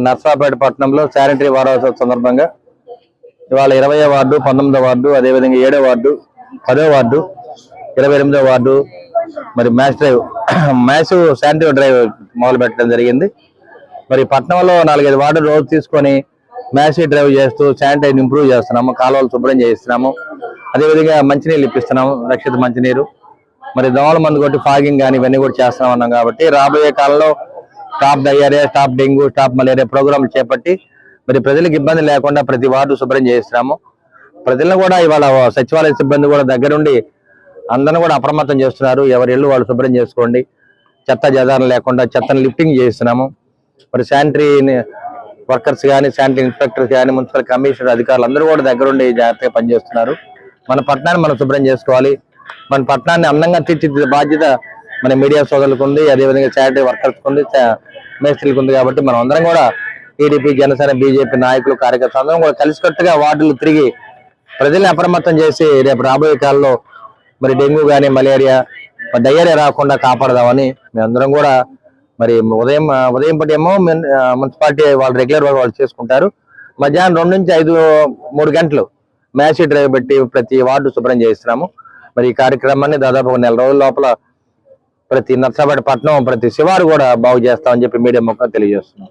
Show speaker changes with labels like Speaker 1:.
Speaker 1: నర్సాపేట పట్టణంలో శానిటరీ వారోత్సవం సందర్భంగా ఇవాళ 20వ వార్డు, 19వ వార్డు, అదేవిధంగా 7వ వార్డు, 10వ వార్డు, 28వ వార్డు మరి మ్యాసివ్ శానిటరీ డ్రైవ్ మొదలు పెట్టడం జరిగింది. మరి పట్టణంలో 4-5 వార్డులు రోజు తీసుకొని మ్యాసివ్ డ్రైవ్ చేస్తూ శానిటైజ్ ఇంప్రూవ్ చేస్తున్నాము, కాలువలు శుభ్రం చేయిస్తున్నాము, అదేవిధంగా మంచినీళ్ళు ఇప్పిస్తున్నాము, రక్షిత మంచినీరు, మరి దోమల మందు కొట్టి ఫాగింగ్ కానీ ఇవన్నీ కూడా చేస్తా ఉన్నాం. కాబట్టి రాబోయే కాలంలో stop diarrhoea, stop dengue, stop malaria ప్రోగ్రాంలు చేపట్టి మరి ప్రజలకు ఇబ్బంది లేకుండా ప్రతి వార్డు శుభ్రం చేయిస్తున్నాము. ప్రజలను కూడా ఇవాళ సచివాలయ సిబ్బంది కూడా దగ్గరుండి అందరిని కూడా అప్రమత్తం చేస్తున్నారు. ఎవరి ఇళ్ళు వాళ్ళు శుభ్రం చేసుకోండి, చెత్త జదారం లేకుండా చెత్తను లిఫ్టింగ్ చేయిస్తున్నాము. మరి శానిటరీ వర్కర్స్ కానీ, శానిటరీ ఇన్స్పెక్టర్స్ కానీ, మున్సిపల్ కమిషనర్ అధికారులు అందరూ కూడా దగ్గరుండి జాగ్రత్తగా పనిచేస్తున్నారు. మన పట్టణాన్ని మనం శుభ్రం చేసుకోవాలి. మన పట్టణాన్ని అందంగా తీర్చిదిద్దే బాధ్యత మన మీడియా సోదరులకు ఉంది, అదేవిధంగా శానిటరీ వర్కర్స్కి ఉంది, మేస్త్రీలకు ఉంది. కాబట్టి మనం అందరం కూడా టీడీపీ, జనసేన, బీజేపీ నాయకులు, కార్యకర్తలు అందరం కూడా కలిసికట్టుగా వార్డులు తిరిగి ప్రజల్ని అప్రమత్తం చేసి రేపు రాబోయే కాలంలో మరి డెంగ్యూ కానీ, మలేరియా, డయేరియా రాకుండా కాపాడదామని మేమందరం కూడా మరి ఉదయం పటేమో మున్సిపాలిటీ వాళ్ళు రెగ్యులర్ వాళ్ళు చేసుకుంటారు. మధ్యాహ్నం 2 నుంచి 3 గంటలు మ్యాసివ్ డ్రైవ్ పెట్టి ప్రతి వార్డు శుభ్రం చేయిస్తున్నాము. మరి ఈ కార్యక్రమాన్ని దాదాపు 1 నెల రోజుల లోపల ప్రతి నర్సాపేట పట్టణం, ప్రతి శివారు కూడా బాగు చేస్తామని చెప్పి మీడియా ముఖంగా తెలియజేస్తున్నాం.